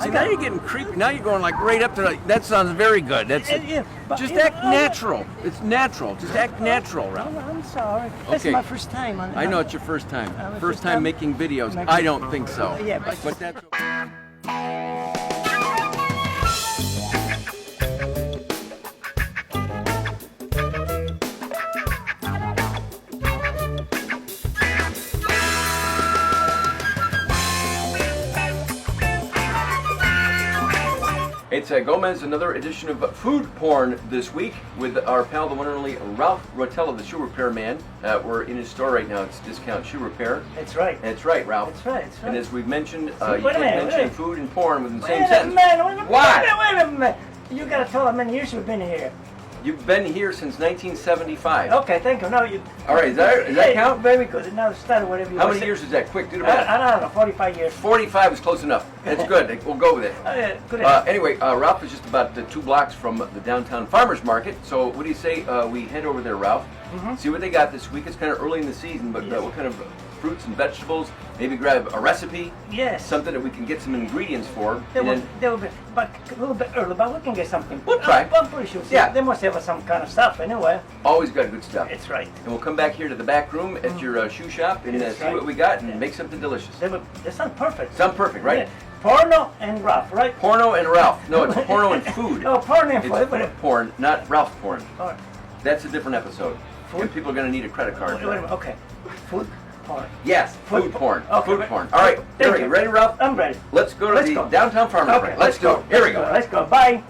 See, now you're getting creepy. Now you're going like right up to that sounds very good. That's just act natural. It's natural. Just act natural, Ralph. I'm sorry. This is my first time. I know it's your first time. First time making videos. I don't think so. Yeah, but that's okay. It's Gomez, another edition of Food Porn this week with our pal, the one and only Ralph Rotella, the shoe repair man. We're in his store right now. It's Discount Shoe Repair. That's right. That's right, Ralph. That's right. And as we've mentioned, you wait a can't minute, mention wait. food and porn within the same Wait a sentence. minute, What? Wait a minute. You gotta tell how many years you've been here. You've been here since 1975. Okay, thank you. No, you. All right, does that count? Very good. Now start whatever you How want. many years is that? Quick, do the math. I don't know, 45 years. 45 is close enough. That's good. We'll go with it. Good. Anyway, Ralph is just about 2 blocks from the downtown farmers market. So what do you say we head over there, Ralph? See what they got this week. It's kind of early in the season, but what kind of fruits and vegetables? Maybe grab a recipe. Yes. Something that we can get some ingredients for. They will be, but a little bit early, but we can get something. We'll try. I'm pretty sure. Yeah. They must have some kind of stuff anyway. Always got good stuff. That's right. And we'll come back here to the back room at your shoe shop and see what we got and make something delicious. They sound perfect. Sound perfect, right? Yeah. Porno and Ralph, right? Porno and Ralph. No, it's porno and food. Oh, porno and it's food. Food porn, not Ralph porn. All right. That's a different episode. Food? People are going to need a credit card. Wait a minute. Okay. Food porn. Yes, food porn. Okay, food porn. All right. Here we go. Ready, Ralph? I'm ready. Let's go to the downtown farmers market. Let's go. Here we go. Let's go. Bye.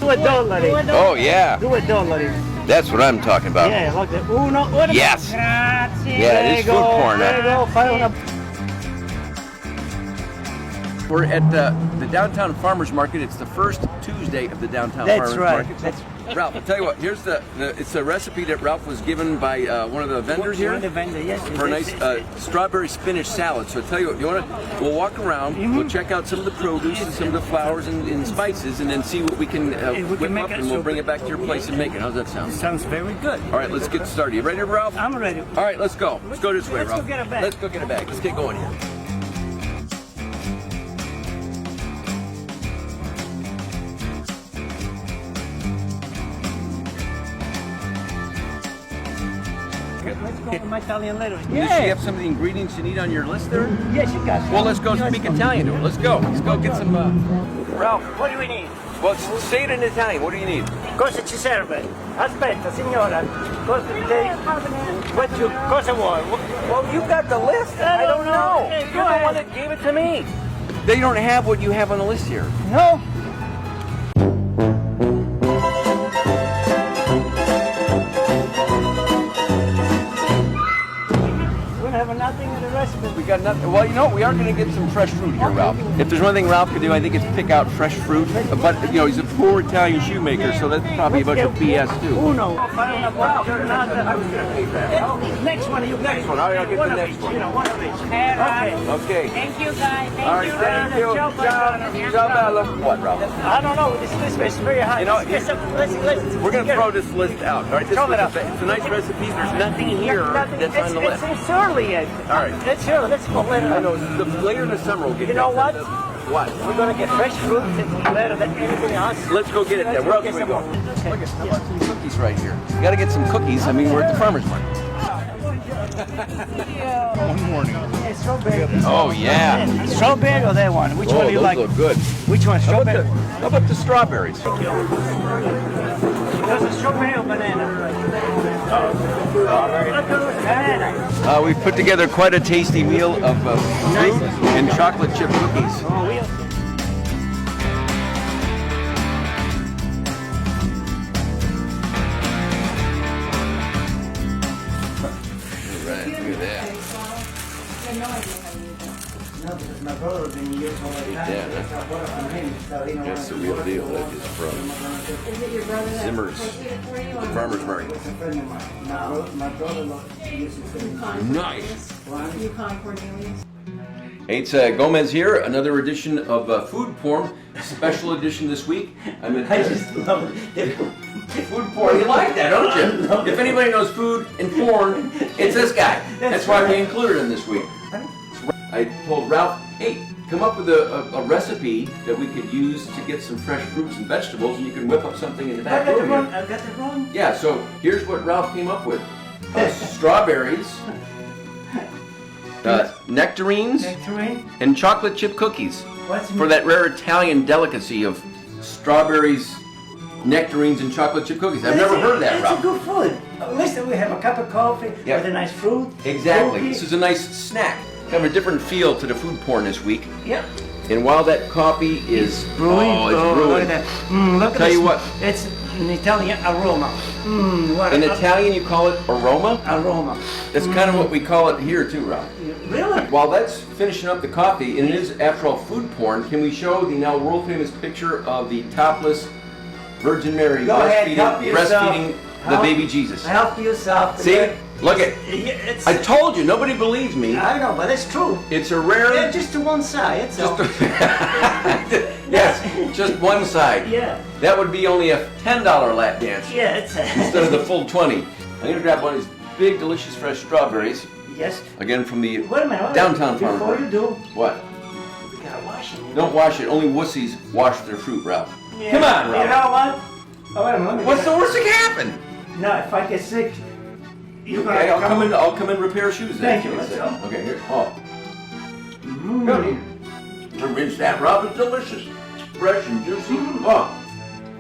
Oh, yeah. Do it, dollar. That's what I'm talking about. Yeah, like that. Uno. Yes. Grazie. Yeah, it is food porn. There you go. We're at the downtown farmers market. It's the first Tuesday of the downtown farmers market. That's right. Ralph, I'll tell you what. Here's it's a recipe that Ralph was given by one of the vendors here. One of the vendors, yes. For a nice strawberry spinach salad. So I'll tell you what. We'll walk around. We'll check out some of the produce and some of the flowers and spices, and then see what we can whip up, and we'll bring it back to your place and make it. How's that sound? Sounds very good. All right, let's get started. You ready, Ralph? I'm ready. All right, let's go. Let's go this way, Ralph. Let's go get a bag. Let's go get a bag. Let's get going here. Let's go to my Italian later. Does she have some of the ingredients you need on your list there? Yes, you got some. Well, let's go speak Italian to her. Let's go. Let's go get some. Ralph, What do we need? well, say it in Italian. What do you need? Cosa ci serve? Aspetta, signora. Cosa vuoi? Well, you got the list. I don't know. You're the one that gave it to me. They don't have what you have on the list here. No. Nothing in the recipe. We got nothing. Well, you know, we are going to get some fresh fruit here, Ralph. If there's one thing Ralph could do, I think it's pick out fresh fruit. But, you know, he's a poor Italian shoemaker, so that's probably a bunch of BS, too. Uno. Next one, you guys. Next one. All right, I'll get the next one. One of each. Okay. Thank you, guys. All right, thank you. Ciao, Bella. What, Ralph? I don't know. This is very high. You know, let's we're going to throw this list out. All right, it's a nice recipe. There's nothing here that's on the list. It's early yet. All right. Let's go later. I know. Later in the summer we'll get You know what? What? We're going to get fresh fruit. It's better than anything else. Let's go get it then. Where else do we go? Okay. Look at how about some cookies right here. You got to get some cookies. I mean, we're at the farmer's market. One morning. Yeah, strawberry. Oh, yeah. Strawberry or that one? Which one do you like? Those look good. Which one? Strawberry? How about the strawberries? There's a strawberry or banana? We've put together quite a tasty meal of fruit and chocolate chip cookies. Right, look at that. No, because my brother was in years old. That's the real deal. That is from Zimmer's Farmer's Market. My brother uses it. Nice. Yukon Cornelius. It's Gomez here, another edition of Food Porn, special edition this week. I just love it. Food porn. You like that, don't you? If anybody knows food and porn, it's this guy. That's why we included him this week. I told Ralph, hey, come up with a recipe that we could use to get some fresh fruits and vegetables, and you can whip up something in the back room here. I got it wrong. Yeah, so here's what Ralph came up with. Strawberries, nectarines, Nectarine. and chocolate chip cookies. What's For that rare Italian delicacy of strawberries, nectarines, and chocolate chip cookies. I've never heard of that, It's Ralph. a good food. At least we have a cup of coffee Yeah. with a nice fruit. Exactly. cookie. This is a nice snack. Kind of a different feel to the food porn this week. Yep. And while that coffee is Brewing. oh, it's Look brewing. at that. Look at Tell this. you what. It's an Italian aroma. What In Italian, you call it aroma. aroma. That's kind of what we call it here too, Ralph. Really? While that's finishing up the coffee, and it is after all food porn, can we show the now world famous picture of the topless Virgin Mary Go ahead, help breastfeeding yourself. the baby Jesus? Help yourself. See? Look at. It's, I told you, nobody believes me. I know, but it's true. It's a rare. Yeah, just to one side. It's all. Yes, just one side. Yeah. That would be only a $10 lap dance Yeah, it's. instead of the full 20. I'm gonna grab one of these big, delicious, fresh strawberries. Yes. Again from the Wait a minute. downtown farmer's Before market. you do, What? we gotta wash it. Don't wash it. Only wussies wash their fruit, Ralph. Yeah. Come on, You Ralph. know what? Oh, wait a minute. What's the worst that can happen? No, if I get sick, you Okay, gotta I'll come and repair shoes then. Thank you, let's go. Okay, here. Oh. Come here. To rinse that, Ralph. It's delicious. Fresh and juicy. Oh,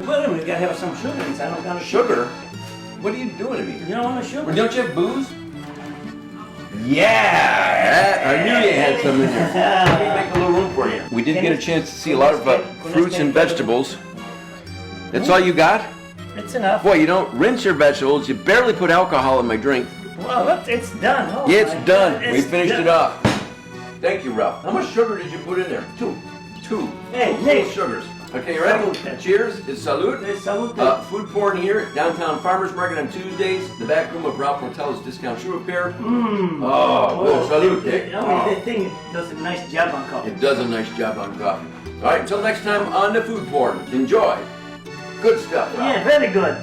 Wait a minute, we gotta have some sugar inside. I'm gonna sugar? What are you doing to me? You don't want a sugar? Well, don't you have booze? Yeah! I knew you had some in there. Let me make a little room for you. We did get a chance to see a lot of fruits and vegetables. That's all you got? It's enough. Boy, you don't rinse your vegetables. You barely put alcohol in my drink. Well, look, it's done. Oh, Yeah, it's my done. God, We it's finished done. it off. Thank you, Ralph. How much sugar did you put in there? Two. Two. Hey, Two Nick. sugars. Okay, you ready? Salute. Cheers. It's salute. Hey, salute. Food porn here at Downtown Farmers Market on Tuesdays. The back room of Ralph Rotella's Discount Shoe Repair. Oh, good. Salute, Dick. The thing does a nice job on coffee. It does a nice job on coffee. All right, until next time on the food porn. Enjoy. Good stuff, Ralph. Yeah, very good.